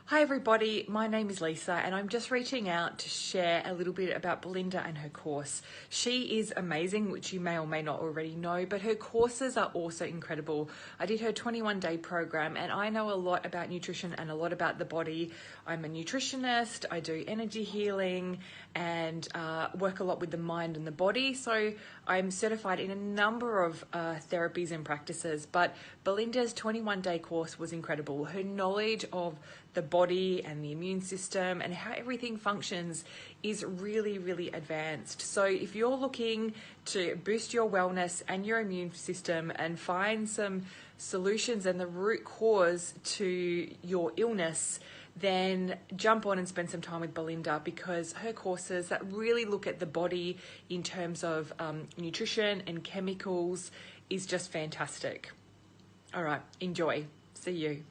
Hi everybody, my name is Lisa and I'm just reaching out to share a little bit about Belinda and her course. She is amazing, which you may or may not already know, but her courses are also incredible. I did her 21-day program and I know a lot about nutrition and a lot about the body. I'm a nutritionist, I do energy healing and work a lot with the mind and the body. So I'm certified in a number of therapies and practices, but Belinda's 21-day course was incredible. Her knowledge of the body and the immune system and how everything functions is really, really advanced. So if you're looking to boost your wellness and your immune system and find some solutions and the root cause to your illness, then jump on and spend some time with Belinda, because her courses that really look at the body in terms of nutrition and chemicals is just fantastic. All right, enjoy. See you.